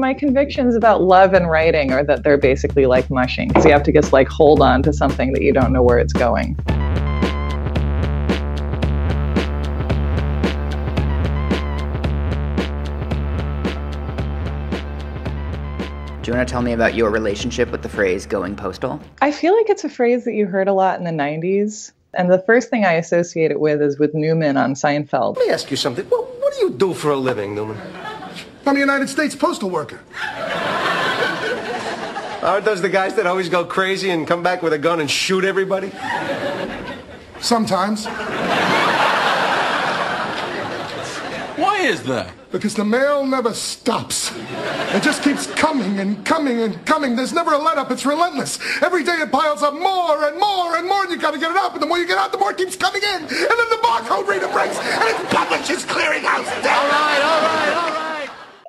My convictions about love and writing are that they're basically like mushing, because you have to just like hold on to something that you don't know where it's going. Do you want to tell me about your relationship with the phrase going postal? I feel like it's a phrase that you heard a lot in the 90s. And the first thing I associate it with is with Newman on Seinfeld. Let me ask you something. What do you do for a living, Newman? I'm a United States postal worker. Aren't those the guys that always go crazy and come back with a gun and shoot everybody? Sometimes. Why is that? Because the mail never stops. It just keeps coming and coming and coming. There's never a let-up. It's relentless. Every day it piles up more and more and more, and you gotta get it out. And the more you get out, the more it keeps coming in. And then the barcode reader breaks, and it's Publishers Clearinghouse. All right.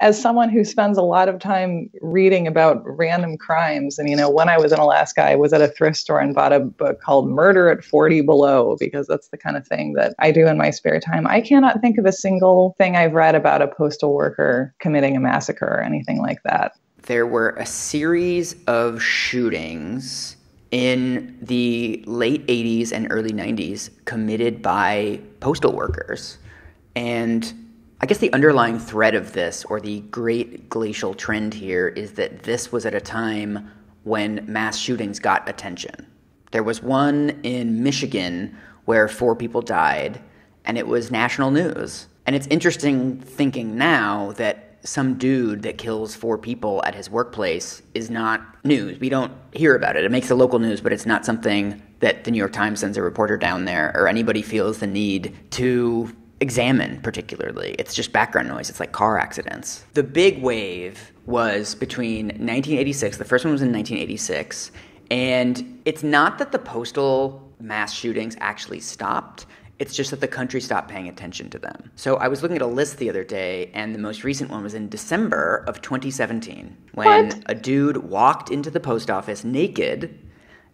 As someone who spends a lot of time reading about random crimes, and, when I was in Alaska, I was at a thrift store and bought a book called Murder at 40 Below, because that's the kind of thing that I do in my spare time. I cannot think of a single thing I've read about a postal worker committing a massacre or anything like that. There were a series of shootings in the late 80s and early 90s committed by postal workers. And I guess the underlying thread of this, or the great glacial trend here, is that this was at a time when mass shootings got attention. There was one in Michigan where 4 people died, and it was national news. And it's interesting thinking now that some dude that kills 4 people at his workplace is not news. We don't hear about it. It makes the local news, but it's not something that the New York Times sends a reporter down there, or anybody feels the need to examine particularly. It's just background noise. It's like car accidents. The big wave was between 1986, the first one was in 1986, and it's not that the postal mass shootings actually stopped, it's just that the country stopped paying attention to them. So I was looking at a list the other day, and the most recent one was in December of 2017, when a dude walked into the post office naked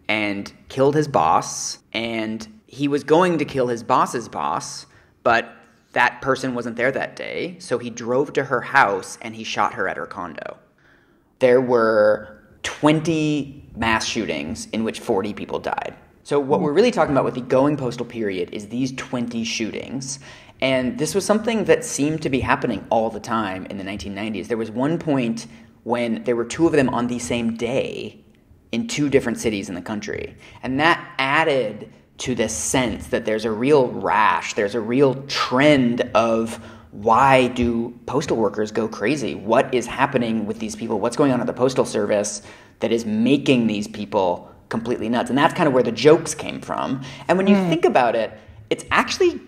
and killed his boss, and he was going to kill his boss's boss, but that person wasn't there that day, so he drove to her house and he shot her at her condo. There were 20 mass shootings in which 40 people died. So what we're really talking about with the going postal period is these 20 shootings. And this was something that seemed to be happening all the time in the 1990s. There was one point when there were 2 of them on the same day in 2 different cities in the country. And that added to this sense that there's a real rash, there's a real trend of why do postal workers go crazy? What is happening with these people? What's going on at the Postal Service that is making these people completely nuts? And that's kind of where the jokes came from. And when you think about it, it's actually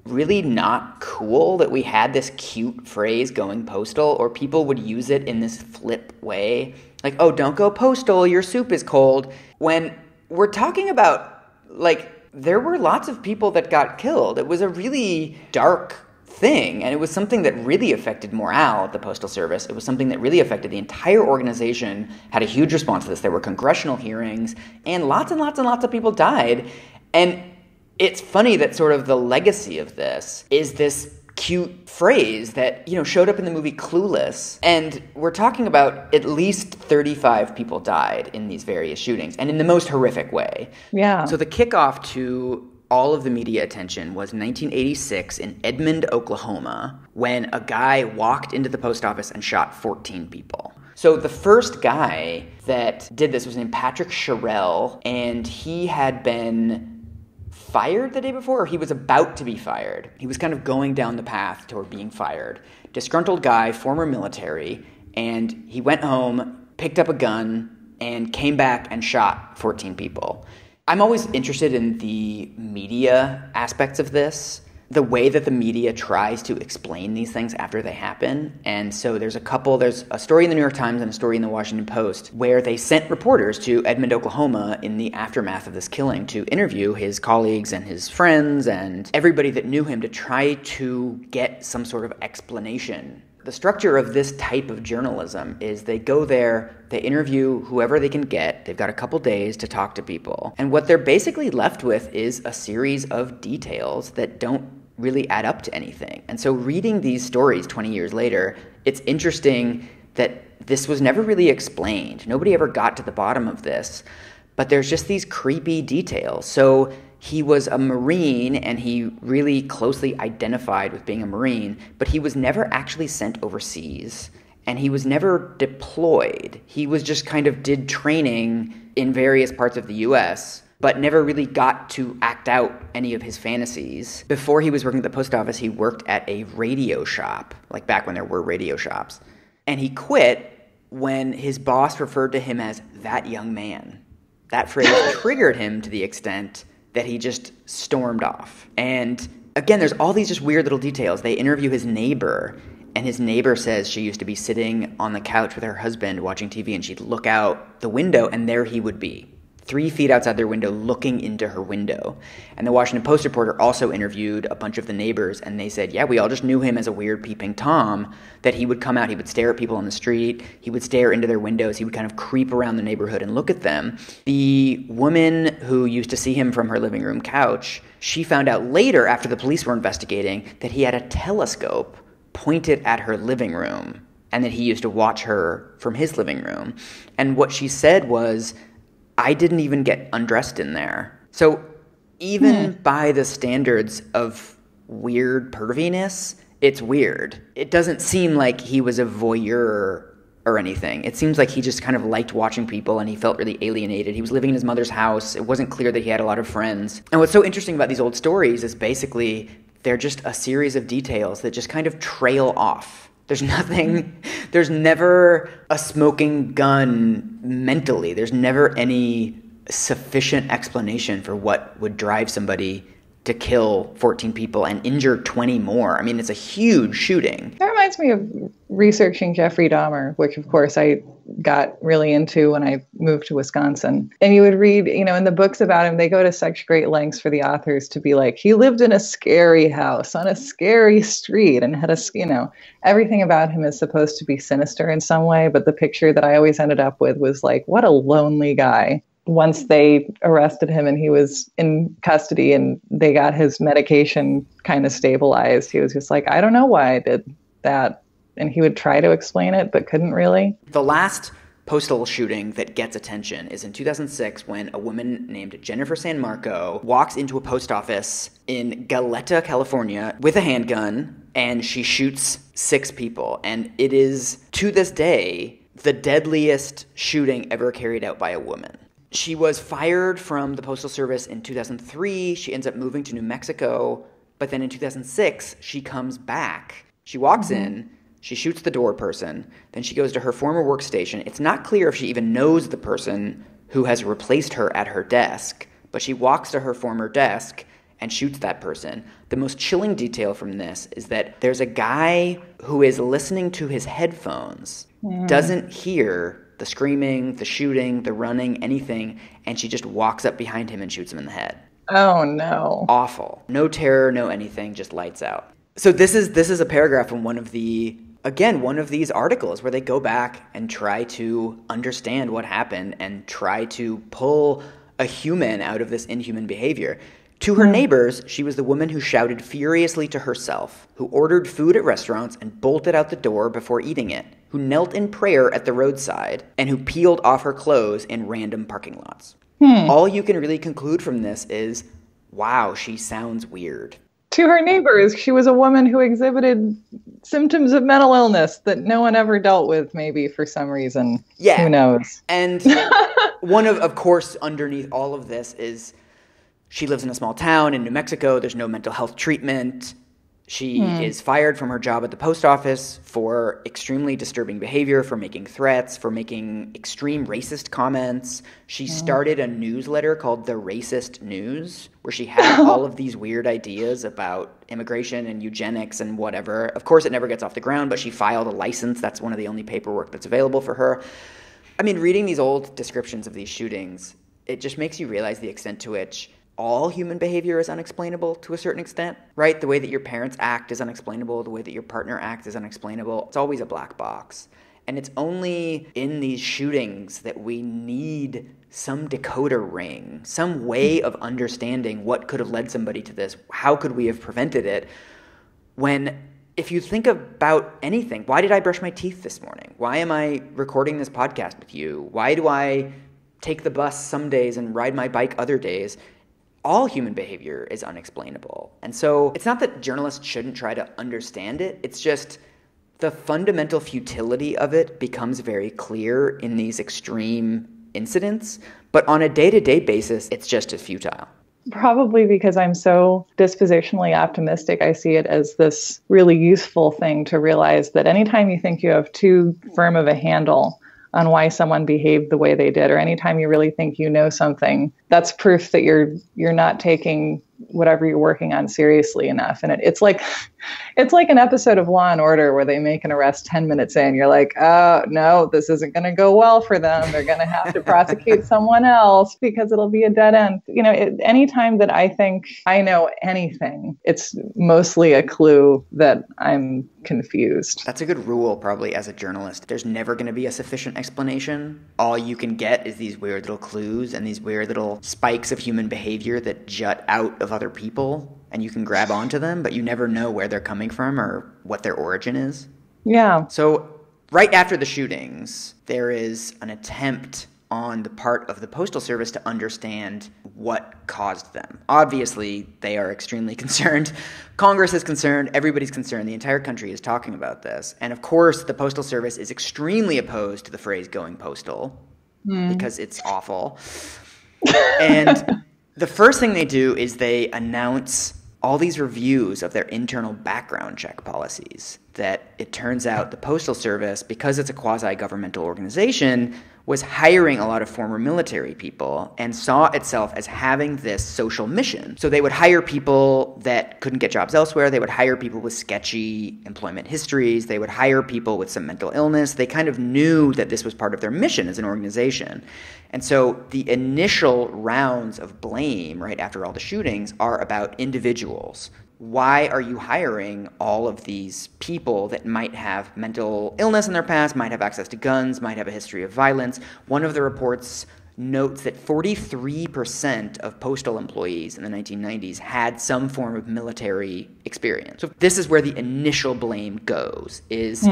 really not cool that we had this cute phrase going postal, or people would use it in this flip way. Like, oh, don't go postal, your soup is cold. When we're talking about, like, there were lots of people that got killed. It was a really dark thing, and it was something that really affected morale at the Postal Service. It was something that really affected the entire organization, had a huge response to this. There were congressional hearings, and lots of people died. And it's funny that sort of the legacy of this is this cute phrase that, showed up in the movie Clueless. And we're talking about at least 35 people died in these various shootings, and in the most horrific way. Yeah. So the kickoff to all of the media attention was 1986 in Edmond, Oklahoma, when a guy walked into the post office and shot 14 people. So the first guy that did this was named Patrick Sherrill, and he had been fired the day before, or he was about to be fired. He was kind of going down the path toward being fired. Disgruntled guy, former military, and he went home, picked up a gun, and came back and shot 14 people. I'm always interested in the media aspects of this, the way that the media tries to explain these things after they happen. And so there's a story in the New York Times and a story in the Washington Post where they sent reporters to Edmond, Oklahoma in the aftermath of this killing to interview his colleagues and his friends and everybody that knew him to try to get some sort of explanation. The structure of this type of journalism is they go there, they interview whoever they can get, they've got a couple days to talk to people, and what they're basically left with is a series of details that don't really add up to anything. And so reading these stories 20 years later, it's interesting that this was never really explained. Nobody ever got to the bottom of this, but there's just these creepy details. So he was a Marine, and he really closely identified with being a Marine, but he was never actually sent overseas, and he was never deployed. He was just kind of did training in various parts of the U.S., but never really got to act out any of his fantasies. Before he was working at the post office, he worked at a radio shop, like back when there were radio shops. And he quit when his boss referred to him as that young man. That phrase triggered him to the extent that he just stormed off. And again, there's all these just weird little details. They interview his neighbor, and his neighbor says she used to be sitting on the couch with her husband watching TV, and she'd look out the window, and there he would be, 3 feet outside their window, looking into her window. And the Washington Post reporter also interviewed a bunch of the neighbors, and they said, yeah, we all just knew him as a weird peeping Tom, that he would come out, he would stare at people on the street, he would stare into their windows, he would kind of creep around the neighborhood and look at them. The woman who used to see him from her living room couch, she found out later, after the police were investigating, that he had a telescope pointed at her living room, and that he used to watch her from his living room. And what she said was, I didn't even get undressed in there. So even by the standards of weird perviness, it's weird. It doesn't seem like he was a voyeur or anything. It seems like he just kind of liked watching people, and he felt really alienated. He was living in his mother's house. It wasn't clear that he had a lot of friends. And what's so interesting about these old stories is basically they're just a series of details that just kind of trail off. There's never a smoking gun mentally. There's never any sufficient explanation for what would drive somebody to kill 14 people and injure 20 more. I mean, it's a huge shooting. That reminds me of researching Jeffrey Dahmer, which of course I got really into when I moved to Wisconsin. And you would read, in the books about him, they go to such great lengths for the authors to be like, he lived in a scary house on a scary street and had everything about him is supposed to be sinister in some way. But the picture that I always ended up with was like, what a lonely guy. Once they arrested him and he was in custody and they got his medication kind of stabilized, he was just like, I don't know why I did that. And he would try to explain it, but couldn't really. The last postal shooting that gets attention is in 2006 when a woman named Jennifer San Marco walks into a post office in Goleta, California with a handgun, and she shoots 6 people. And it is, to this day, the deadliest shooting ever carried out by a woman. She was fired from the Postal Service in 2003. She ends up moving to New Mexico. But then in 2006, she comes back. She walks in. She shoots the door person. Then she goes to her former workstation. It's not clear if she even knows the person who has replaced her at her desk. But she walks to her former desk and shoots that person. The most chilling detail from this is that there's a guy who is listening to his headphones, doesn't hear the screaming, the shooting, the running, anything, and she just walks up behind him and shoots him in the head. Oh, no. Awful. No terror, no anything, just lights out. So this is a paragraph from one of these articles where they go back and try to understand what happened and try to pull a human out of this inhuman behavior. To her neighbors, she was the woman who shouted furiously to herself, who ordered food at restaurants and bolted out the door before eating it, who knelt in prayer at the roadside, and who peeled off her clothes in random parking lots. All you can really conclude from this is, wow, she sounds weird. To her neighbors, she was a woman who exhibited symptoms of mental illness that no one ever dealt with, maybe for some reason. Yeah. Who knows? And one of course, underneath all of this is she lives in a small town in New Mexico. There's no mental health treatment. She is fired from her job at the post office for extremely disturbing behavior, for making threats, for making extreme racist comments. She started a newsletter called The Racist News, where she had all of these weird ideas about immigration and eugenics and whatever. Of course, it never gets off the ground, but she filed a license. That's one of the only paperwork that's available for her. I mean, reading these old descriptions of these shootings, it just makes you realize the extent to which all human behavior is unexplainable to a certain extent, right? The way that your parents act is unexplainable. The way that your partner acts is unexplainable. It's always a black box. And it's only in these shootings that we need some decoder ring, some way of understanding what could have led somebody to this. How could we have prevented it? When if you think about anything, why did I brush my teeth this morning? Why am I recording this podcast with you? Why do I take the bus some days and ride my bike other days? All human behavior is unexplainable. And so it's not that journalists shouldn't try to understand it. It's just the fundamental futility of it becomes very clear in these extreme incidents. But on a day-to-day basis, it's just as futile. Probably because I'm so dispositionally optimistic, I see it as this really useful thing to realize that anytime you think you have too firm of a handle on why someone behaved the way they did, or anytime you really think you know something, that's proof that you're not taking whatever you're working on seriously enough. And it's like an episode of Law and Order where they make an arrest 10 minutes in. You're like, oh, no, this isn't going to go well for them. They're going to have to prosecute someone else because it'll be a dead end. Anytime that I think I know anything, it's mostly a clue that I'm confused. That's a good rule, probably, as a journalist. There's never going to be a sufficient explanation. All you can get is these weird little clues and these weird little spikes of human behavior that jut out of other people, and you can grab onto them, but you never know where they're coming from or what their origin is. Yeah. So right after the shootings, there is an attempt on the part of the Postal Service to understand what caused them. Obviously, they are extremely concerned. Congress is concerned. Everybody's concerned. The entire country is talking about this. And of course, the Postal Service is extremely opposed to the phrase going postal because it's awful. And the first thing they do is they announce all these reviews of their internal background check policies that it turns out the Postal Service, because it's a quasi-governmental organization, was hiring a lot of former military people and saw itself as having this social mission. So they would hire people that couldn't get jobs elsewhere. They would hire people with sketchy employment histories. They would hire people with some mental illness. They kind of knew that this was part of their mission as an organization. And so the initial rounds of blame right after all the shootings are about individuals. Why are you hiring all of these people that might have mental illness in their past, might have access to guns, might have a history of violence? One of the reports notes that 43% of postal employees in the 1990s had some form of military experience. So this is where the initial blame goes, is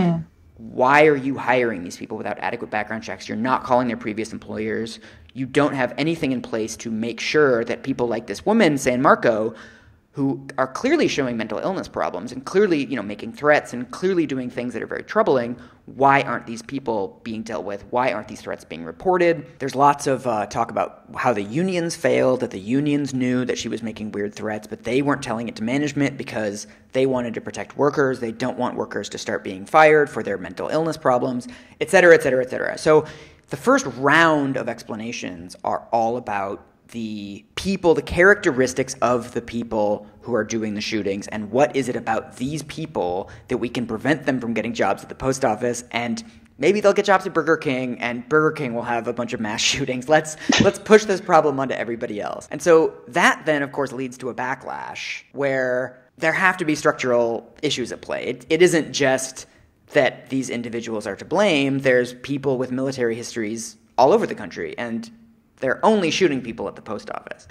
why are you hiring these people without adequate background checks? You're not calling their previous employers. You don't have anything in place to make sure that people like this woman, San Marco, who are clearly showing mental illness problems and clearly, making threats and clearly doing things that are very troubling. Why aren't these people being dealt with? Why aren't these threats being reported? There's lots of talk about how the unions failed, that the unions knew that she was making weird threats, but they weren't telling it to management because they wanted to protect workers. They don't want workers to start being fired for their mental illness problems, et cetera, et cetera, et cetera. So the first round of explanations are all about the people, the characteristics of the people who are doing the shootings, and what is it about these people that we can prevent them from getting jobs at the post office, and maybe they'll get jobs at Burger King, and Burger King will have a bunch of mass shootings. Let's push this problem onto everybody else. And so that then, of course, leads to a backlash where there have to be structural issues at play. It isn't just that these individuals are to blame. There's people with military histories all over the country, and they're only shooting people at the post office.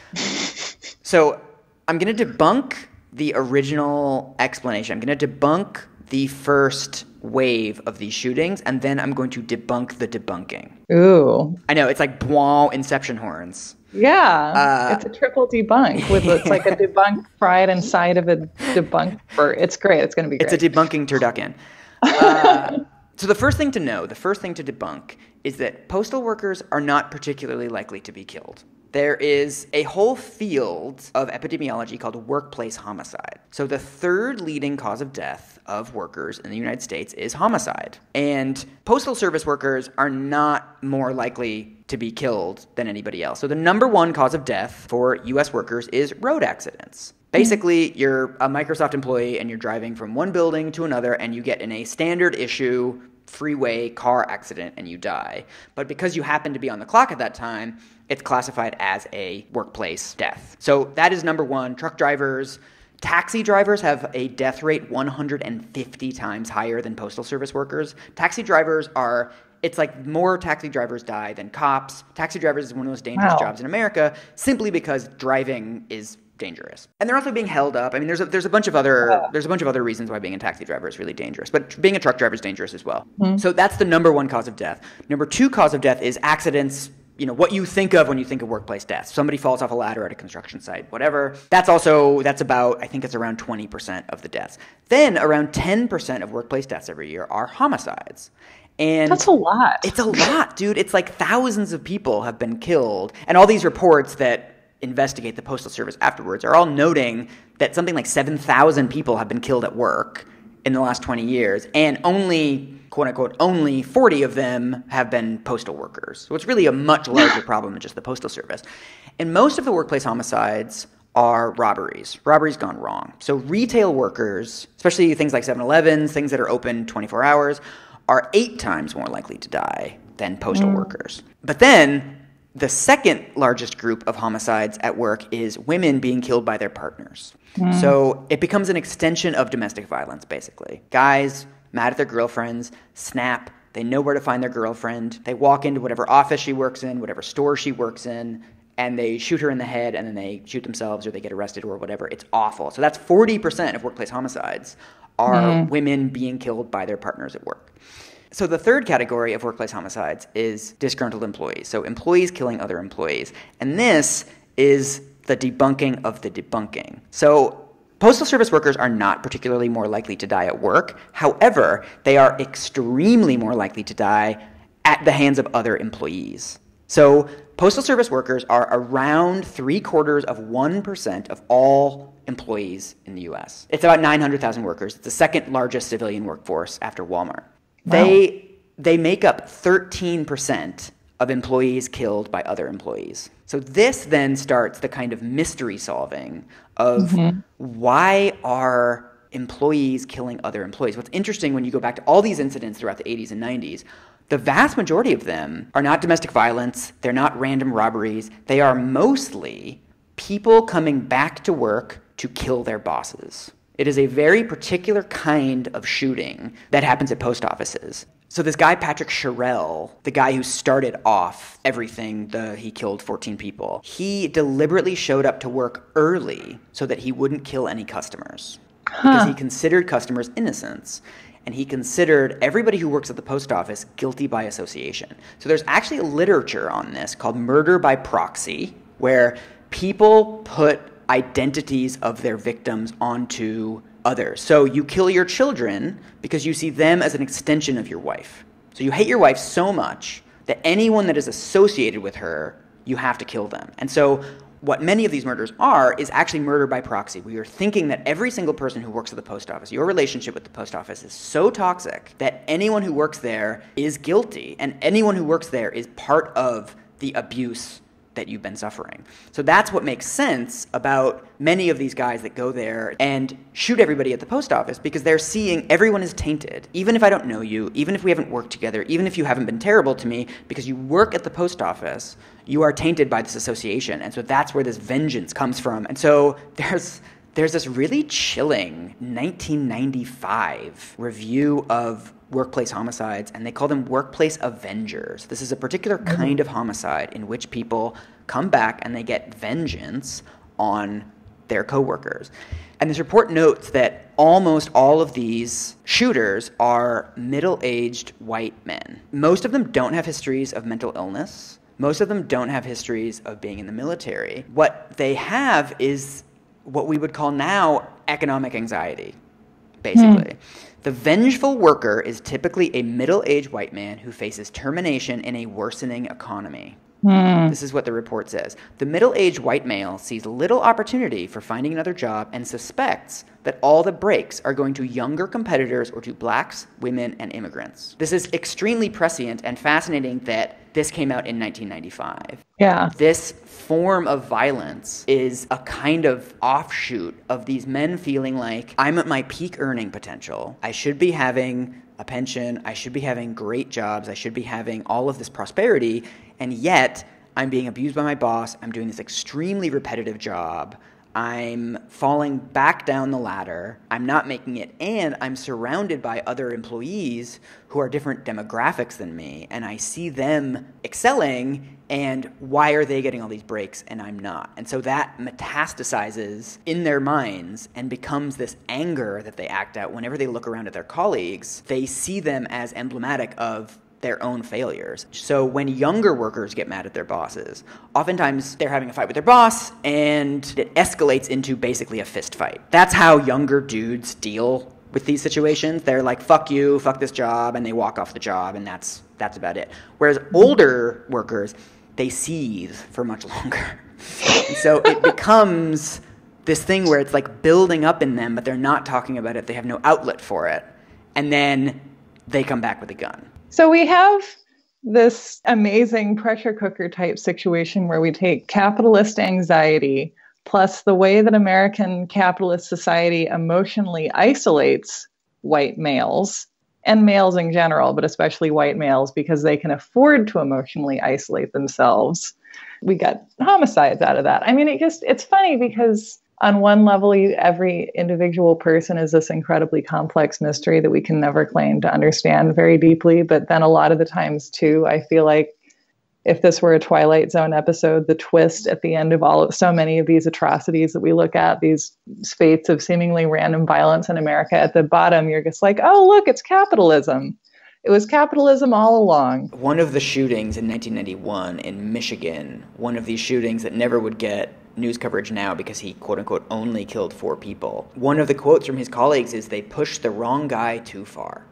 So I'm going to debunk the original explanation. I'm going to debunk the first wave of these shootings, and then I'm going to debunk the debunking. Ooh. I know, it's like bwah, Inception horns. Yeah, it's a triple debunk. It's like a debunk fried inside of a debunk bird. It's great. It's going to be great. It's a debunking turducken. So the first thing to know, the first thing to debunk, is that postal workers are not particularly likely to be killed. There is a whole field of epidemiology called workplace homicide. So the third leading cause of death of workers in the United States is homicide. And postal service workers are not more likely to be killed than anybody else. So the number one cause of death for U.S. workers is road accidents. Basically, you're a Microsoft employee and you're driving from one building to another and you get in a standard issue freeway car accident and you die. But because you happen to be on the clock at that time, it's classified as a workplace death. So that is number one. Truck drivers, taxi drivers have a death rate 150 times higher than postal service workers. Taxi drivers it's like more taxi drivers die than cops. Taxi drivers is one of the most dangerous jobs in America simply because driving is dangerous. And they're also being held up. I mean, there's a bunch of other reasons why being a taxi driver is really dangerous, but being a truck driver is dangerous as well. Mm-hmm. So that's the number one cause of death. Number two cause of death is accidents. What you think of when you think of workplace death. Somebody falls off a ladder at a construction site, whatever. That's about, I think it's around 20% of the deaths. Then around 10% of workplace deaths every year are homicides. And that's a lot. It's a lot, dude. It's like thousands of people have been killed. And all these reports that investigate the Postal Service afterwards are all noting that something like 7,000 people have been killed at work in the last 20 years, and only, quote unquote, only 40 of them have been postal workers. So it's really a much larger problem than just the Postal Service. And most of the workplace homicides are robberies gone wrong. So retail workers, especially things like 7-Elevens, things that are open 24 hours, are 8 times more likely to die than postal workers. But then the second largest group of homicides at work is women being killed by their partners. So it becomes an extension of domestic violence, basically. Guys mad at their girlfriends, snap, they know where to find their girlfriend, they walk into whatever office she works in, whatever store she works in, and they shoot her in the head, and then they shoot themselves or they get arrested or whatever. It's awful. So that's 40% of workplace homicides are women being killed by their partners at work. So the third category of workplace homicides is disgruntled employees. So employees killing other employees. And this is the debunking of the debunking. So Postal Service workers are not particularly more likely to die at work. However, they are extremely more likely to die at the hands of other employees. So Postal Service workers are around 0.75% of all employees in the U.S. It's about 900,000 workers. It's the second largest civilian workforce after Walmart. Wow. They make up 13% of employees killed by other employees. So this then starts the kind of mystery solving of why are employees killing other employees. What's interesting when you go back to all these incidents throughout the 80s and 90s, the vast majority of them are not domestic violence, they're not random robberies, they are mostly people coming back to work to kill their bosses. It is a very particular kind of shooting that happens at post offices. So this guy, Patrick Sherrill, the guy who started off everything, he killed 14 people, he deliberately showed up to work early so that he wouldn't kill any customers. Because he considered customers innocents. And he considered everybody who works at the post office guilty by association. So there's actually a literature on this called murder by proxy, where people put identities of their victims onto others. So you kill your children because you see them as an extension of your wife. So you hate your wife so much that anyone that is associated with her, you have to kill them. And so what many of these murders are is actually murder by proxy. We are thinking that every single person who works at the post office, your relationship with the post office is so toxic that anyone who works there is guilty, and anyone who works there is part of the abuse that you've been suffering. So that's what makes sense about many of these guys that go there and shoot everybody at the post office, because they're seeing everyone is tainted. Even if I don't know you, even if we haven't worked together, even if you haven't been terrible to me, because you work at the post office, you are tainted by this association. And so that's where this vengeance comes from. And so there's this really chilling 1995 review of workplace homicides, and they call them workplace avengers. This is a particular kind of homicide in which people come back and they get vengeance on their coworkers. And this report notes that almost all of these shooters are middle-aged white men. Most of them don't have histories of mental illness. Most of them don't have histories of being in the military. What they have is what we would call now economic anxiety, basically. The vengeful worker is typically a middle-aged white man who faces termination in a worsening economy. This is what the report says. The middle-aged white male sees little opportunity for finding another job and suspects that all the breaks are going to younger competitors or to blacks, women, and immigrants. This is extremely prescient and fascinating that this came out in 1995. Yeah. This form of violence is a kind of offshoot of these men feeling like, I'm at my peak earning potential. I should be having a pension. I should be having great jobs. I should be having all of this prosperity. And yet, I'm being abused by my boss. I'm doing this extremely repetitive job. I'm falling back down the ladder, I'm not making it, and I'm surrounded by other employees who are different demographics than me, and I see them excelling, and why are they getting all these breaks and I'm not? And so that metastasizes in their minds and becomes this anger that they act out whenever they look around at their colleagues. They see them as emblematic of their own failures. So when younger workers get mad at their bosses, oftentimes they're having a fight with their boss and it escalates into basically a fist fight. That's how younger dudes deal with these situations. They're like, fuck you, fuck this job, and they walk off the job, and that's about it. Whereas older workers, they seethe for much longer. And so it becomes this thing where it's like building up in them, but they're not talking about it. They have no outlet for it. And then they come back with a gun. So we have this amazing pressure cooker type situation where we take capitalist anxiety plus the way that American capitalist society emotionally isolates white males and males in general, but especially white males because they can afford to emotionally isolate themselves. We got homicides out of that. I mean, it's funny because on one level, every individual person is this incredibly complex mystery that we can never claim to understand very deeply. But then a lot of the times, too, I feel like if this were a Twilight Zone episode, the twist at the end of so many of these atrocities that we look at, these fates of seemingly random violence in America, at the bottom, you're just like, oh, look, it's capitalism. It was capitalism all along. One of the shootings in 1991 in Michigan, one of these shootings that never would get news coverage now because he, quote-unquote, only killed 4 people. One of the quotes from his colleagues is, they pushed the wrong guy too far.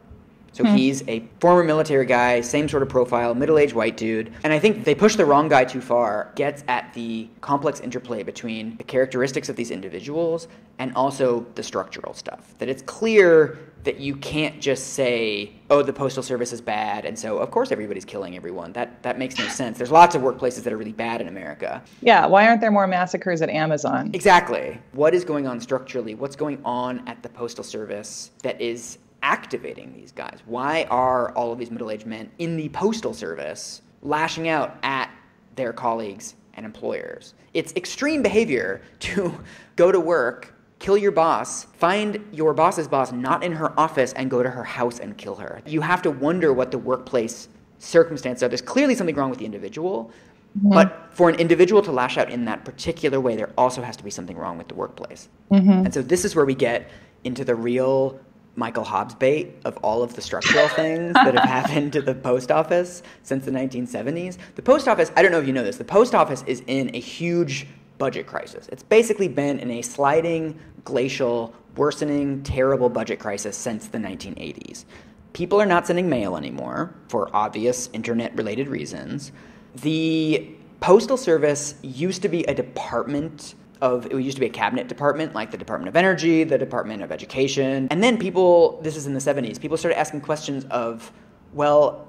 So he's a former military guy, same sort of profile, middle-aged white dude. And I think they push the wrong guy too far gets at the complex interplay between the characteristics of these individuals and also the structural stuff. That it's clear that you can't just say, oh, the Postal Service is bad, and so of course everybody's killing everyone. That makes no sense. There's lots of workplaces that are really bad in America. Yeah, why aren't there more massacres at Amazon? Exactly. What is going on structurally? What's going on at the Postal Service that is activating these guys? Why are all of these middle-aged men in the Postal Service lashing out at their colleagues and employers? It's extreme behavior to go to work, kill your boss, find your boss's boss not in her office, and go to her house and kill her. You have to wonder what the workplace circumstances are. There's clearly something wrong with the individual, but for an individual to lash out in that particular way, there also has to be something wrong with the workplace. And so this is where we get into the real Michael Hobbs bait of all of the structural things that have happened to the post office since the 1970s. The post office, I don't know if you know this, the post office is in a huge budget crisis. It's basically been in a sliding, glacial, worsening, terrible budget crisis since the 1980s. People are not sending mail anymore for obvious internet-related reasons. The Postal Service used to be a department it used to be a cabinet department, like the Department of Energy, the Department of Education. And then this is in the 70s, people started asking questions of, well,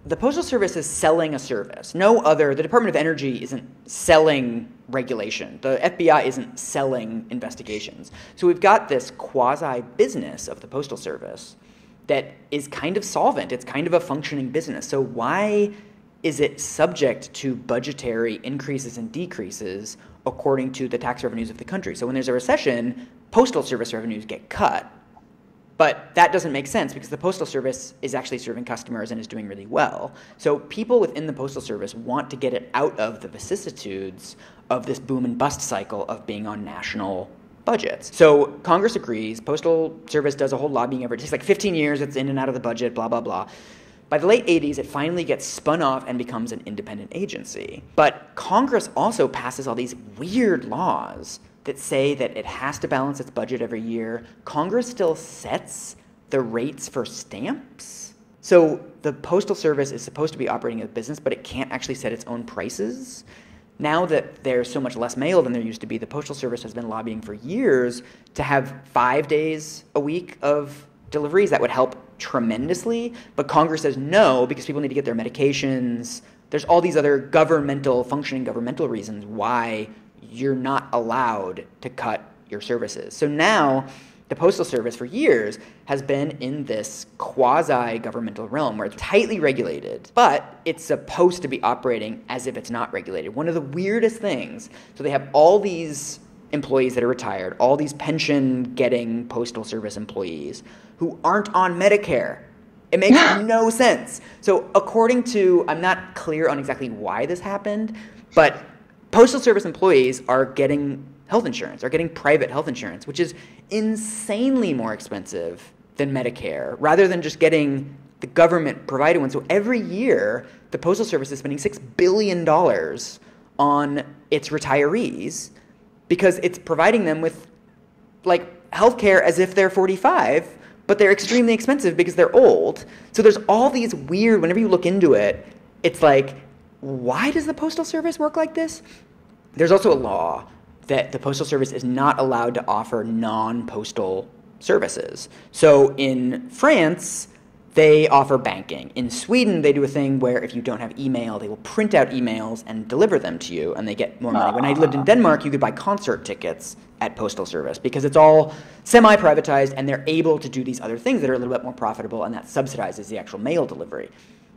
the Postal Service is selling a service. The Department of Energy isn't selling regulation. The FBI isn't selling investigations. So we've got this quasi-business of the Postal Service that is kind of solvent. It's kind of a functioning business. So why is it subject to budgetary increases and decreases according to the tax revenues of the country? So when there's a recession, Postal Service revenues get cut. But that doesn't make sense because the Postal Service is actually serving customers and is doing really well. So people within the Postal Service want to get it out of the vicissitudes of this boom and bust cycle of being on national budgets. So Congress agrees. Postal Service does a whole lobbying effort. It takes like 15 years. It's in and out of the budget, blah, blah, blah. By the late 80s, it finally gets spun off and becomes an independent agency. But Congress also passes all these weird laws that say that it has to balance its budget every year. Congress still sets the rates for stamps. So the Postal Service is supposed to be operating as a business, but it can't actually set its own prices. Now that there's so much less mail than there used to be, the Postal Service has been lobbying for years to have 5 days a week of deliveries. That would help tremendously, but Congress says no because people need to get their medications. There's all these other functioning governmental reasons why you're not allowed to cut your services. So now the Postal Service for years has been in this quasi-governmental realm where it's tightly regulated, but it's supposed to be operating as if it's not regulated. One of the weirdest things, so they have all these employees that are retired, all these pension-getting Postal Service employees who aren't on Medicare. It makes no sense. So according to, I'm not clear on exactly why this happened, but Postal Service employees are getting health insurance, are getting private health insurance, which is insanely more expensive than Medicare, rather than just getting the government-provided one. So every year, the Postal Service is spending $6 billion on its retirees because it's providing them with, like, healthcare as if they're 45, but they're extremely expensive because they're old. So there's all these weird, whenever you look into it, it's like, why does the Postal Service work like this? There's also a law that the Postal Service is not allowed to offer non-postal services. So in France, they offer banking. In Sweden, they do a thing where if you don't have email, they will print out emails and deliver them to you, and they get more money. When I lived in Denmark, you could buy concert tickets at Postal Service because it's all semi-privatized, and they're able to do these other things that are a little bit more profitable, and that subsidizes the actual mail delivery.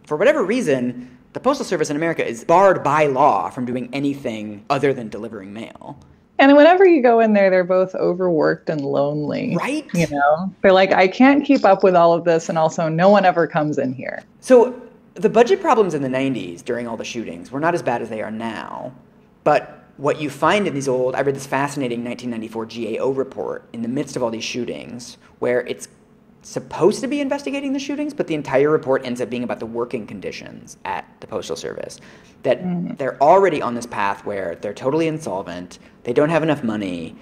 For whatever reason, the Postal Service in America is barred by law from doing anything other than delivering mail. And whenever you go in there, they're both overworked and lonely. Right? You know, they're like, I can't keep up with all of this. And also, no one ever comes in here. So the budget problems in the 90s during all the shootings were not as bad as they are now. But what you find in these old, I read this fascinating 1994 GAO report in the midst of all these shootings, where it's supposed to be investigating the shootings, but the entire report ends up being about the working conditions at the Postal Service. That they're already on this path where they're totally insolvent, they don't have enough money,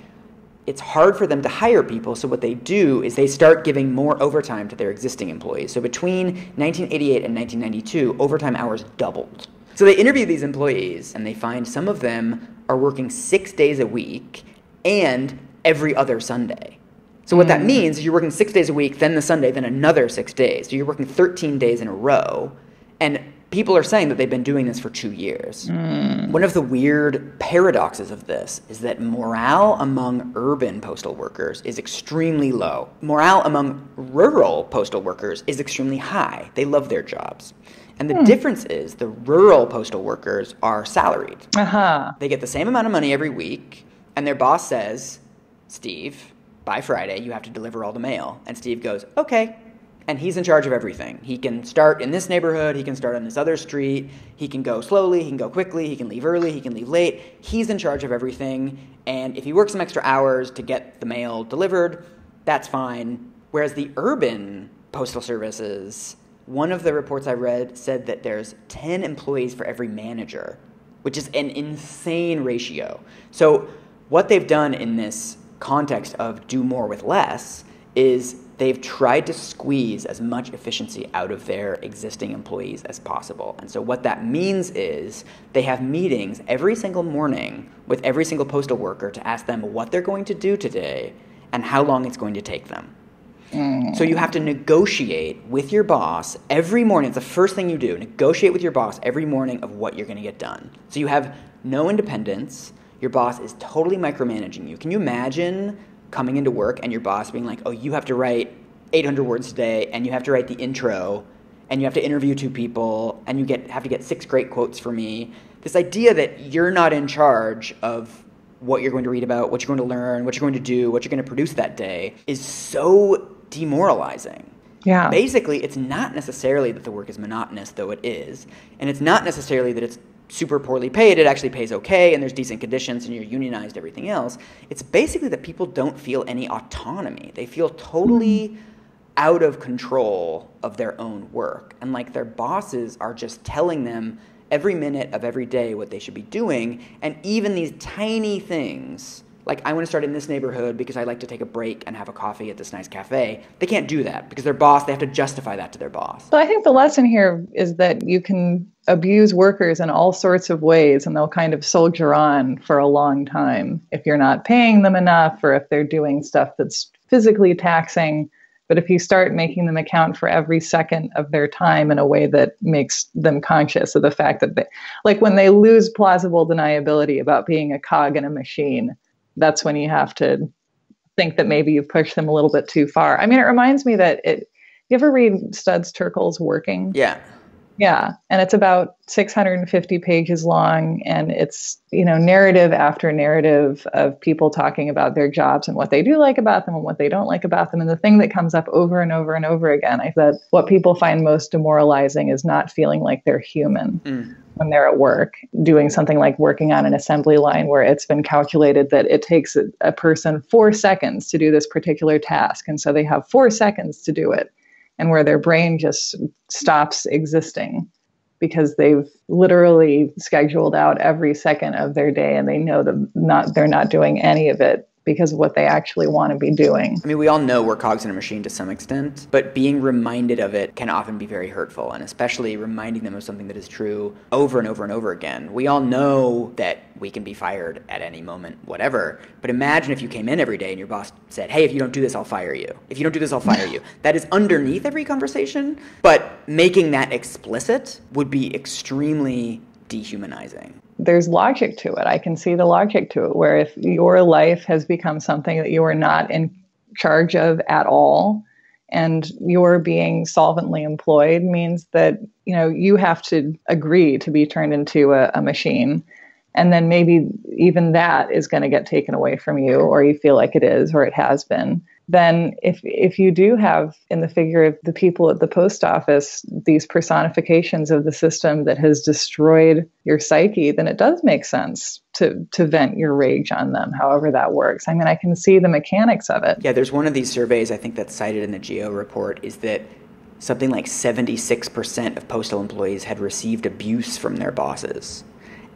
it's hard for them to hire people, so what they do is they start giving more overtime to their existing employees. So between 1988 and 1992, overtime hours doubled. So they interview these employees, and they find some of them are working 6 days a week and every other Sunday. So what that means is you're working 6 days a week, then the Sunday, then another 6 days. So you're working 13 days in a row. And people are saying that they've been doing this for 2 years. One of the weird paradoxes of this is that morale among urban postal workers is extremely low. Morale among rural postal workers is extremely high. They love their jobs. And the difference is the rural postal workers are salaried. They get the same amount of money every week, and their boss says, Steve, by Friday, you have to deliver all the mail. And Steve goes, okay. And he's in charge of everything. He can start in this neighborhood. He can start on this other street. He can go slowly. He can go quickly. He can leave early. He can leave late. He's in charge of everything. And if he works some extra hours to get the mail delivered, that's fine. Whereas the urban postal services, one of the reports I read said that there's 10 employees for every manager, which is an insane ratio. So what they've done in this context of do more with less is they've tried to squeeze as much efficiency out of their existing employees as possible. And so what that means is they have meetings every single morning with every single postal worker to ask them what they're going to do today and how long it's going to take them. So you have to negotiate with your boss every morning. It's the first thing you do. Negotiate with your boss every morning of what you're going to get done. So you have no independence. Your boss is totally micromanaging you. Can you imagine coming into work and your boss being like, oh, you have to write 800 words today, and you have to write the intro, and you have to interview 2 people, and you have to get 6 great quotes for me. This idea that you're not in charge of what you're going to read about, what you're going to learn, what you're going to do, what you're going to produce that day is so demoralizing. Yeah. Basically, it's not necessarily that the work is monotonous, though it is, and it's not necessarily that it's super poorly paid. It actually pays okay, and there's decent conditions, and you're unionized, everything else. It's basically that people don't feel any autonomy. They feel totally out of control of their own work. And like their bosses are just telling them every minute of every day what they should be doing. And even these tiny things, like I want to start in this neighborhood because I like to take a break and have a coffee at this nice cafe, they can't do that because their boss, they have to justify that to their boss. So I think the lesson here is that you can abuse workers in all sorts of ways, and they'll kind of soldier on for a long time if you're not paying them enough or if they're doing stuff that's physically taxing. But if you start making them account for every second of their time in a way that makes them conscious of the fact that they, like when they lose plausible deniability about being a cog in a machine, that's when you have to think that maybe you've pushed them a little bit too far. I mean, it reminds me that you ever read Studs Terkel's Working? Yeah. Yeah. And it's about 650 pages long. And it's, narrative after narrative of people talking about their jobs and what they do like about them and what they don't like about them. And the thing that comes up over and over and over again, I said, what people find most demoralizing is not feeling like they're human when they're at work, doing something like working on an assembly line where it's been calculated that it takes a person 4 seconds to do this particular task. And so they have 4 seconds to do it. And where their brain just stops existing because they've literally scheduled out every second of their day and they know they're not doing any of it because of what they actually want to be doing. I mean, we all know we're cogs in a machine to some extent, but being reminded of it can often be very hurtful, and especially reminding them of something that is true over and over and over again. We all know that we can be fired at any moment, whatever, but imagine if you came in every day and your boss said, hey, if you don't do this, I'll fire you. If you don't do this, I'll fire you. That is underneath every conversation, but making that explicit would be extremely dehumanizing. There's logic to it. I can see the logic to it, where if your life has become something that you are not in charge of at all, and you're being solvently employed, means that, you have to agree to be turned into a machine. And then maybe even that is going to get taken away from you, or you feel like it is, or it has been. Then if you do have in the figure of the people at the post office these personifications of the system that has destroyed your psyche, then it does make sense to vent your rage on them, however that works. I mean, I can see the mechanics of it. Yeah, there's one of these surveys, I think that's cited in the GEO report, is that something like 76% of postal employees had received abuse from their bosses.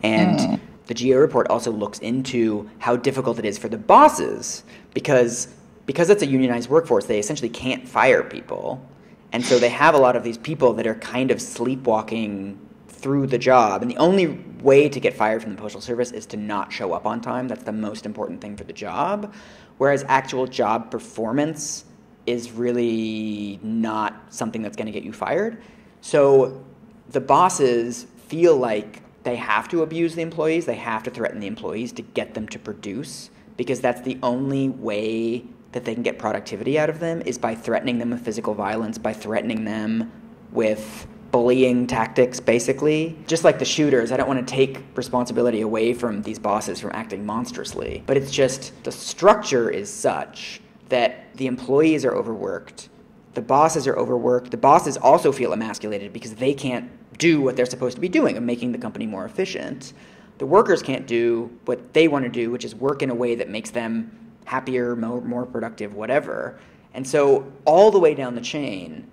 And the GEO report also looks into how difficult it is for the bosses because it's a unionized workforce, they essentially can't fire people. And so they have a lot of these people that are kind of sleepwalking through the job. And the only way to get fired from the Postal Service is to not show up on time. That's the most important thing for the job. Whereas actual job performance is really not something that's going to get you fired. So the bosses feel like they have to abuse the employees, they have to threaten the employees to get them to produce, because that's the only way that they can get productivity out of them, is by threatening them with physical violence, by threatening them with bullying tactics, basically. Just like the shooters, I don't want to take responsibility away from these bosses from acting monstrously, but it's just the structure is such that the employees are overworked, the bosses are overworked, the bosses also feel emasculated because they can't do what they're supposed to be doing of making the company more efficient. The workers can't do what they want to do, which is work in a way that makes them happier, more productive, whatever. And so all the way down the chain,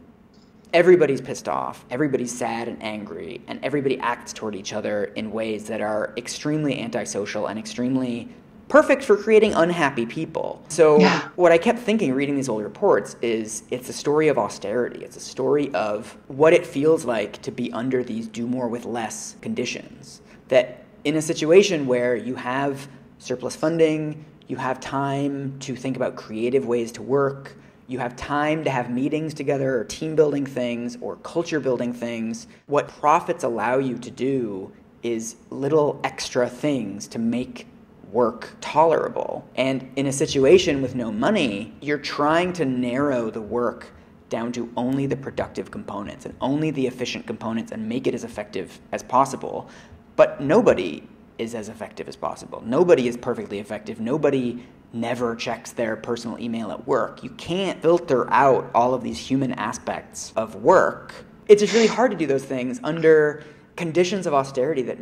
everybody's pissed off, everybody's sad and angry, and everybody acts toward each other in ways that are extremely antisocial and extremely perfect for creating unhappy people. So what I kept thinking reading these old reports is it's a story of austerity. It's a story of what it feels like to be under these do more with less conditions. That in a situation where you have surplus funding, you have time to think about creative ways to work, you have time to have meetings together or team building things or culture building things, what profits allow you to do is little extra things to make work tolerable. And in a situation with no money, you're trying to narrow the work down to only the productive components and only the efficient components and make it as effective as possible. But nobody is as effective as possible. Nobody is perfectly effective. Nobody never checks their personal email at work. You can't filter out all of these human aspects of work. It's just really hard to do those things under conditions of austerity that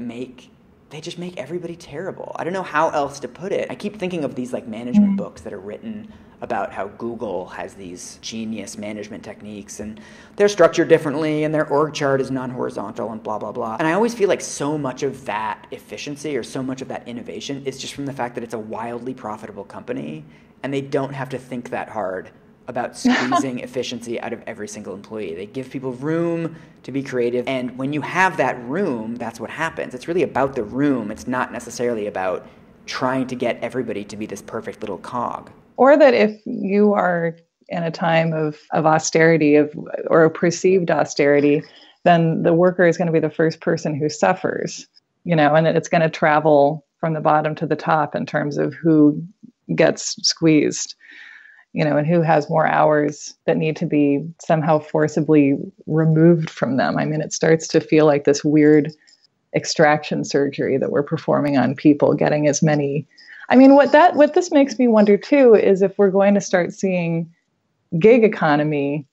just make everybody terrible. I don't know how else to put it. I keep thinking of these like management books that are written about how Google has these genius management techniques and they're structured differently and their org chart is non-horizontal and blah, blah, blah. And I always feel like so much of that efficiency or so much of that innovation is just from the fact that it's a wildly profitable company and they don't have to think that hard about squeezing efficiency out of every single employee. They give people room to be creative, and when you have that room, that's what happens. It's really about the room. It's not necessarily about trying to get everybody to be this perfect little cog. Or that if you are in a time of austerity or a perceived austerity, then the worker is going to be the first person who suffers, and it's going to travel from the bottom to the top in terms of who gets squeezed. and who has more hours that need to be somehow forcibly removed from them. I mean, it starts to feel like this weird extraction surgery that we're performing on people, getting as many. I mean, what this makes me wonder too is if we're going to start seeing gig economy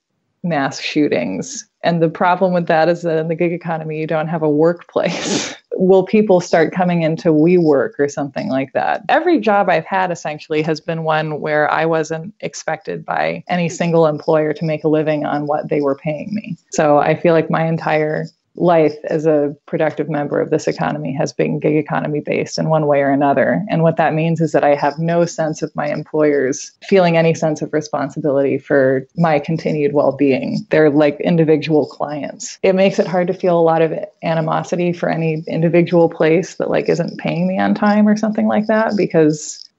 mass shootings. And the problem with that is that in the gig economy, you don't have a workplace. Will people start coming into WeWork or something like that? Every job I've had essentially has been one where I wasn't expected by any single employer to make a living on what they were paying me. So I feel like my entire life as a productive member of this economy has been gig economy based in one way or another. And what that means is that I have no sense of my employers feeling any sense of responsibility for my continued well-being. They're like individual clients. It makes it hard to feel a lot of animosity for any individual place that like isn't paying me on time or something like that, because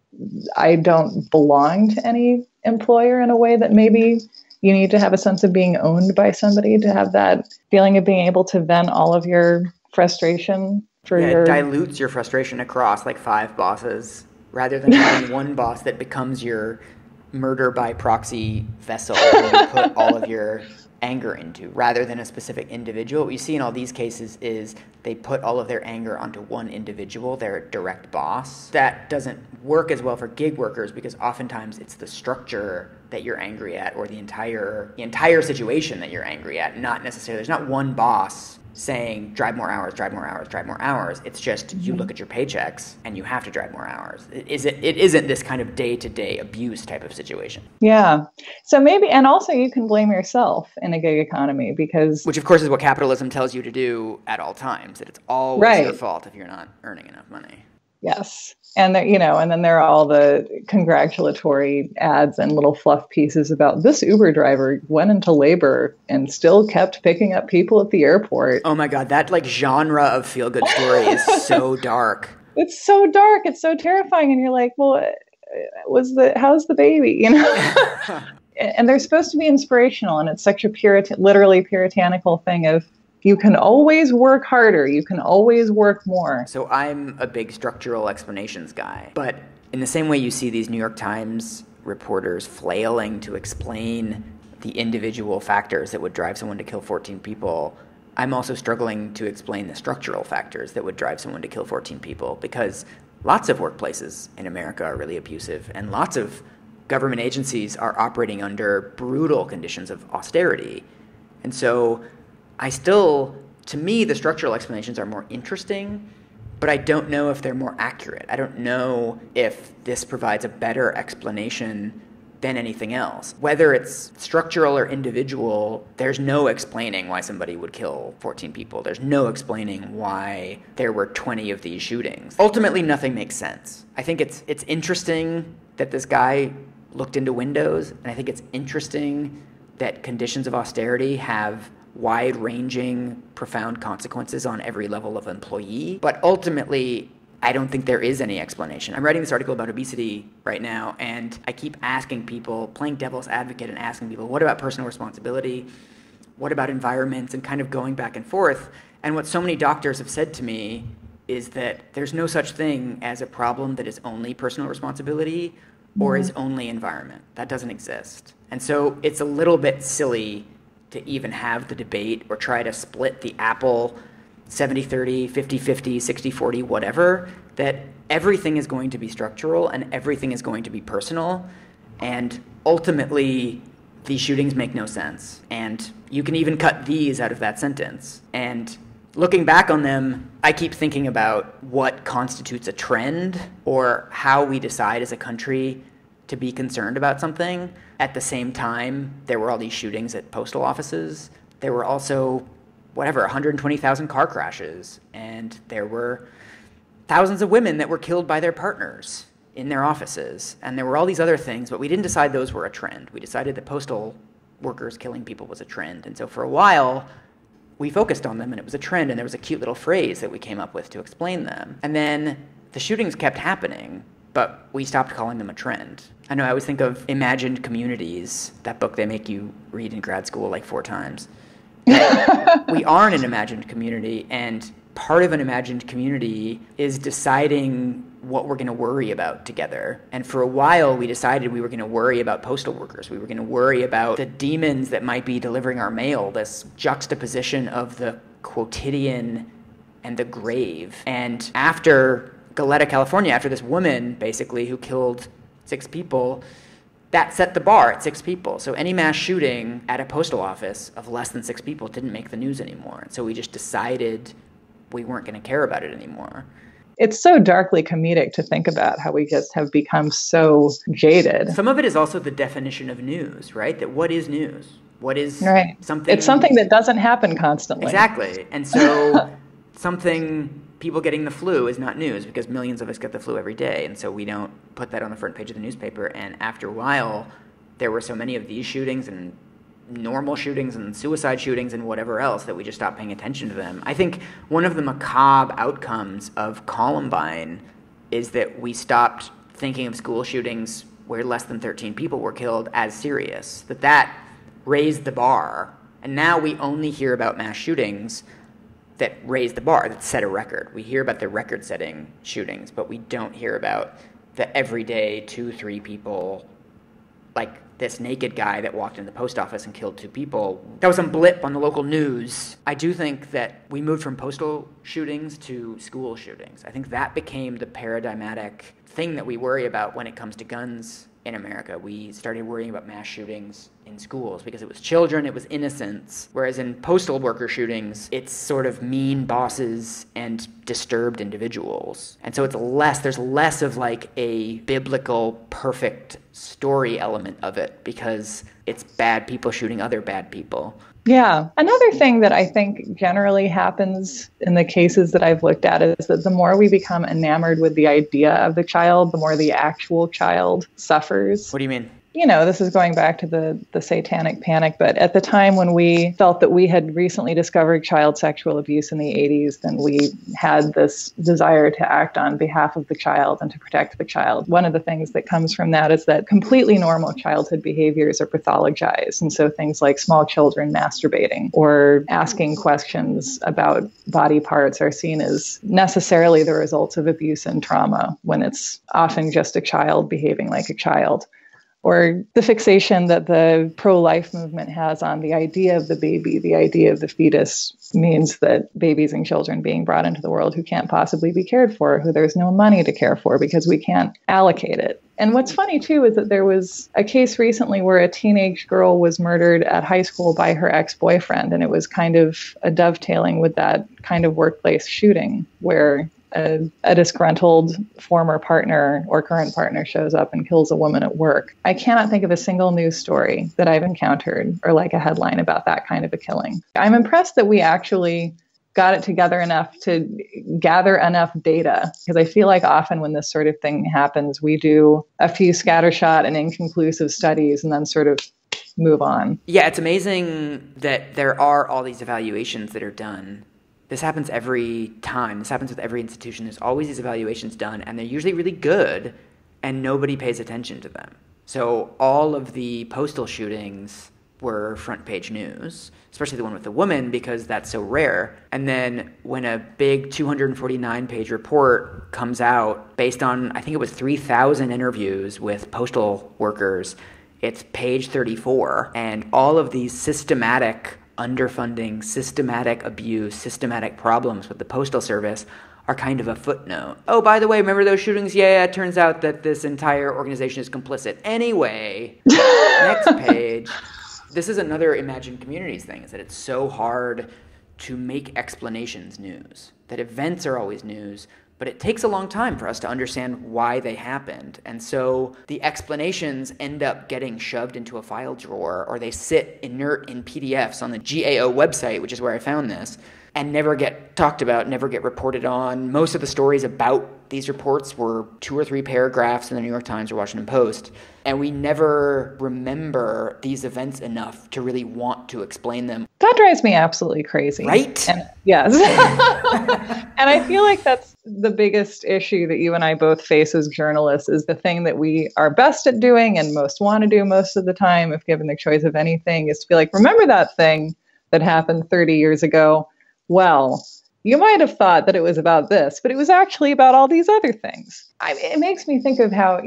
I don't belong to any employer in a way that maybe you need to have a sense of being owned by somebody to have that feeling of being able to vent all of your frustration It dilutes your frustration across like 5 bosses rather than having one boss that becomes your murder by proxy vessel that you put all of your anger into, rather than a specific individual. What you see in all these cases is they put all of their anger onto one individual, their direct boss. That doesn't work as well for gig workers because oftentimes it's the structure that you're angry at, or the entire situation that you're angry at. Not necessarily, there's not one boss saying drive more hours, drive more hours, drive more hours. It's just you look at your paychecks and you have to drive more hours. It isn't this kind of day-to-day abuse type of situation. Yeah. So maybe, and also you can blame yourself in a gig economy because... Which of course is what capitalism tells you to do at all times, that it's always your fault if you're not earning enough money. Yes. And there, and then there are all the congratulatory ads and little fluff pieces about this Uber driver went into labor and still kept picking up people at the airport. Oh my God, that like genre of feel-good story is so dark. It's so dark. It's so terrifying. And you're like, well, how's the baby? And they're supposed to be inspirational. And it's such a literally puritanical thing of, you can always work harder. You can always work more. So I'm a big structural explanations guy. But in the same way you see these New York Times reporters flailing to explain the individual factors that would drive someone to kill 14 people, I'm also struggling to explain the structural factors that would drive someone to kill 14 people, because lots of workplaces in America are really abusive, and lots of government agencies are operating under brutal conditions of austerity. And so to me, the structural explanations are more interesting, but I don't know if they're more accurate. I don't know if this provides a better explanation than anything else. Whether it's structural or individual, there's no explaining why somebody would kill 14 people. There's no explaining why there were 20 of these shootings. Ultimately, nothing makes sense. I think it's interesting that this guy looked into windows, and I think it's interesting that conditions of austerity have wide-ranging, profound consequences on every level of employee. But ultimately, I don't think there is any explanation. I'm writing this article about obesity right now, and I keep asking people, playing devil's advocate and asking people, what about personal responsibility? What about environments? And kind of going back and forth. And what so many doctors have said to me is that there's no such thing as a problem that is only personal responsibility or is only environment. That doesn't exist. And so it's a little bit silly to even have the debate or try to split the apple 70-30, 50-50, 60-40, whatever, that everything is going to be structural and everything is going to be personal. And ultimately, these shootings make no sense. And you can even cut these out of that sentence. And looking back on them, I keep thinking about what constitutes a trend or how we decide as a country to be concerned about something. At the same time, there were all these shootings at postal offices. There were also, 120,000 car crashes. And there were thousands of women that were killed by their partners in their offices. And there were all these other things, but we didn't decide those were a trend. We decided that postal workers killing people was a trend. And so for a while, we focused on them, and it was a trend, and there was a cute little phrase that we came up with to explain them. And then the shootings kept happening, but we stopped calling them a trend. I know I always think of Imagined Communities, that book they make you read in grad school like 4 times. We are in an imagined community, and part of an imagined community is deciding what we're going to worry about together. And for a while, we decided we were going to worry about postal workers. We were going to worry about the demons that might be delivering our mail, this juxtaposition of the quotidian and the grave. And after Goleta, California, after this woman, basically, who killed 6 people, that set the bar at 6 people. So any mass shooting at a postal office of less than 6 people didn't make the news anymore. And so we just decided we weren't going to care about it anymore. It's so darkly comedic to think about how we just have become so jaded. Some of it is also the definition of news, right? That what is news? What is something? It's something that doesn't happen constantly. Exactly. And so something, people getting the flu is not news because millions of us get the flu every day. And so we don't put that on the front page of the newspaper. And after a while, there were so many of these shootings and normal shootings and suicide shootings and whatever else that we just stopped paying attention to them. I think one of the macabre outcomes of Columbine is that we stopped thinking of school shootings where less than 13 people were killed as serious, that raised the bar. And now we only hear about mass shootings that raise the bar, that set a record. We hear about the record-setting shootings, but we don't hear about the everyday 2-3 people, like this naked guy that walked into the post office and killed 2 people. That was some blip on the local news. I do think that we moved from postal shootings to school shootings. I think that became the paradigmatic thing that we worry about when it comes to guns in America. We started worrying about mass shootings in schools because it was children, it was innocents. Whereas in postal worker shootings, it's sort of mean bosses and disturbed individuals. And so there's less of like a biblical perfect story element of it because it's bad people shooting other bad people. Yeah. Another thing that I think generally happens in the cases that I've looked at is that the more we become enamored with the idea of the child, the more the actual child suffers. What do you mean? You know, this is going back to the satanic panic, but at the time when we felt that we had recently discovered child sexual abuse in the 80s, then we had this desire to act on behalf of the child and to protect the child. One of the things that comes from that is that completely normal childhood behaviors are pathologized. And so things like small children masturbating or asking questions about body parts are seen as necessarily the results of abuse and trauma when it's often just a child behaving like a child. Or the fixation that the pro-life movement has on the idea of the baby, the idea of the fetus, means that babies and children being brought into the world who can't possibly be cared for, who there's no money to care for because we can't allocate it. And what's funny, too, is that there was a case recently where a teenage girl was murdered at high school by her ex-boyfriend, and it was kind of a dovetailing with that kind of workplace shooting where a disgruntled former partner or current partner shows up and kills a woman at work. I cannot think of a single news story that I've encountered or like a headline about that kind of a killing. I'm impressed that we actually got it together enough to gather enough data, because I feel like often when this sort of thing happens, we do a few scattershot and inconclusive studies and then sort of move on. Yeah, it's amazing that there are all these evaluations that are done. This happens every time. This happens with every institution. There's always these evaluations done, and they're usually really good, and nobody pays attention to them. So all of the postal shootings were front page news, especially the one with the woman, because that's so rare. And then when a big 249-page report comes out based on, I think it was 3,000 interviews with postal workers, it's page 34, and all of these systematic underfunding, systematic abuse, systematic problems with the Postal Service are kind of a footnote. Oh, by the way, remember those shootings? Yeah, it turns out that this entire organization is complicit. Anyway, next page. This is another imagined communities thing, is that it's so hard to make explanations news, that events are always news, but it takes a long time for us to understand why they happened. And so the explanations end up getting shoved into a file drawer, or they sit inert in PDFs on the GAO website, which is where I found this, and never get talked about, never get reported on. Most of the stories about these reports were 2 or 3 paragraphs in the New York Times or Washington Post, and we never remember these events enough to really want to explain them. That drives me absolutely crazy. Right? And, yes. And I feel like that's the biggest issue that you and I both face as journalists, is the thing that we are best at doing and most want to do most of the time, if given the choice of anything, is to be like, remember that thing that happened 30 years ago? Well, you might have thought that it was about this, but it was actually about all these other things. It makes me think of how,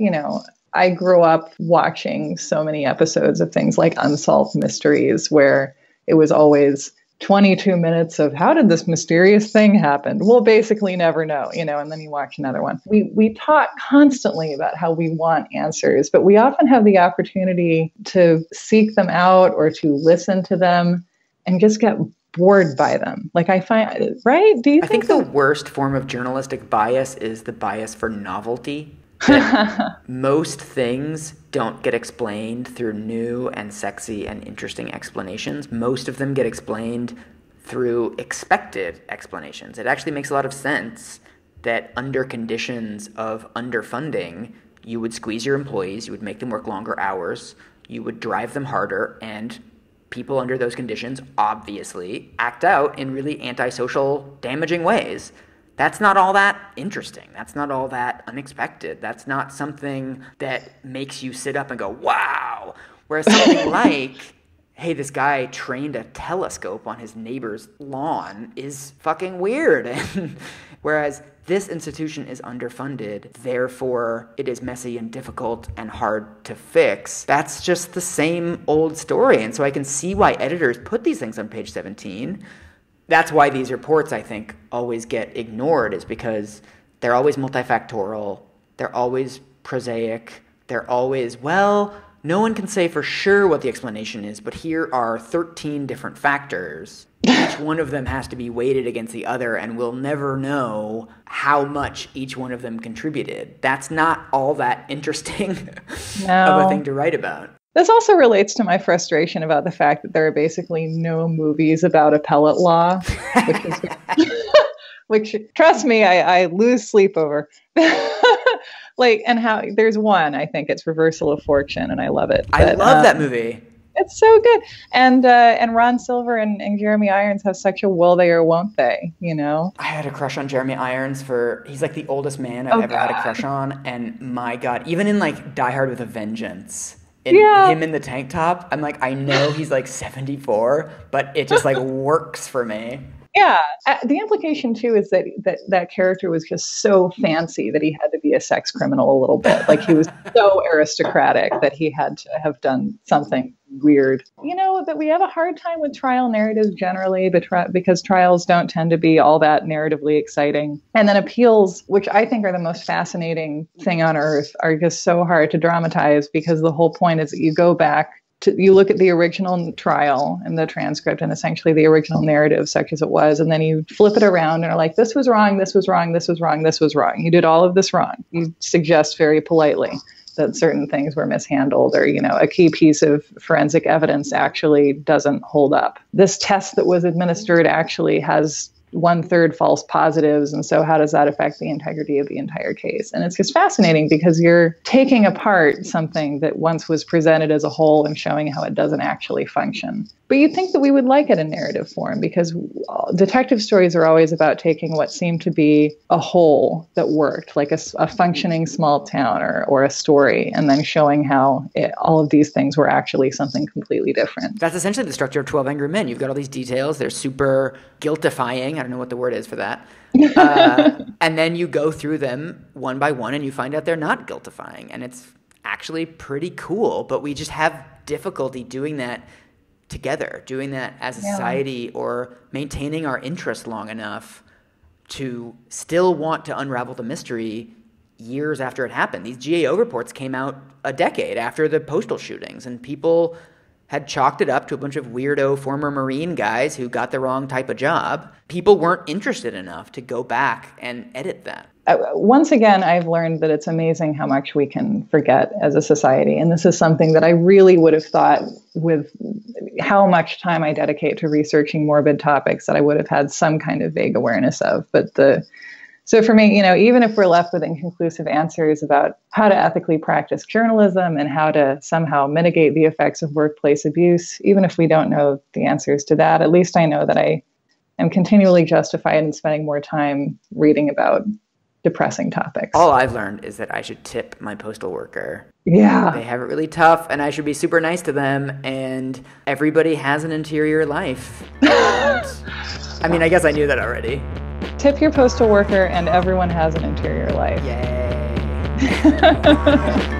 I grew up watching so many episodes of things like Unsolved Mysteries, where it was always 22 minutes of how did this mysterious thing happen? We'll basically never know, and then you watch another one. We talk constantly about how we want answers, but we often have the opportunity to seek them out or to listen to them and just get bored by them. Like I find, right? Do you I think the worst form of journalistic bias is the bias for novelty. Most things don't get explained through new and sexy and interesting explanations. Most of them get explained through expected explanations. It actually makes a lot of sense that under conditions of underfunding, you would squeeze your employees, you would make them work longer hours, you would drive them harder, and people under those conditions obviously act out in really antisocial, damaging ways. That's not all that interesting. That's not all that unexpected. That's not something that makes you sit up and go, wow. Whereas something like, hey, this guy trained a telescope on his neighbor's lawn is fucking weird. Whereas this institution is underfunded, therefore it is messy and difficult and hard to fix. That's just the same old story. And so I can see why editors put these things on page 17. That's why these reports, I think, always get ignored, is because they're always multifactorial, they're always prosaic, they're always, well, no one can say for sure what the explanation is, but here are 13 different factors. Each one of them has to be weighted against the other, and we'll never know how much each one of them contributed. That's not all that interesting of a thing to write about. This also relates to my frustration about the fact that there are basically no movies about appellate law, which trust me, I lose sleep over. And how there's one, I think it's Reversal of Fortune, and I love it. I love that movie. It's so good. And Ron Silver and Jeremy Irons have such a will they or won't they, I had a crush on Jeremy Irons he's like the oldest man I've ever had a crush on. And my God, even in like Die Hard with a Vengeance, him in the tank top, I'm like, I know he's like 74, but it just like works for me. Yeah. The implication too is that character was just so fancy that he had to be a sex criminal a little bit. Like he was so aristocratic that he had to have done something weird. That we have a hard time with trial narratives generally because trials don't tend to be all that narratively exciting. And then appeals, which I think are the most fascinating thing on earth, are just so hard to dramatize because the whole point is that you go back you look at the original trial and the transcript and essentially the original narrative such as it was, and then you flip it around and are like, this was wrong, this was wrong, this was wrong, this was wrong. You did all of this wrong. You suggest very politely that certain things were mishandled, or, a key piece of forensic evidence actually doesn't hold up. This test that was administered actually has 1/3 false positives. And so how does that affect the integrity of the entire case? And it's just fascinating because you're taking apart something that once was presented as a whole and showing how it doesn't actually function. But you'd think that we would like it in narrative form because detective stories are always about taking what seemed to be a whole that worked, like a functioning small town or a story, and then showing how all of these things were actually something completely different. That's essentially the structure of 12 Angry Men. You've got all these details. They're super guiltifying. I don't know what the word is for that. And then you go through them one by one and you find out they're not guiltifying. And it's actually pretty cool. But we just have difficulty doing that together, doing that as a society, or maintaining our interest long enough to still want to unravel the mystery years after it happened. These GAO reports came out a decade after the Postal shootings, and people had chalked it up to a bunch of weirdo former Marine guys who got the wrong type of job. People weren't interested enough to go back and edit that. Once again, I've learned that it's amazing how much we can forget as a society. And this is something that I really would have thought, with how much time I dedicate to researching morbid topics, that I would have had some kind of vague awareness of. So for me, even if we're left with inconclusive answers about how to ethically practice journalism and how to somehow mitigate the effects of workplace abuse, even if we don't know the answers to that, at least I know that I am continually justified in spending more time reading about depressing topics. All I've learned is that I should tip my postal worker. Yeah. They have it really tough, and I should be super nice to them, and everybody has an interior life. And, I mean, I guess I knew that already. Tip your postal worker, and everyone has an interior life. Yay.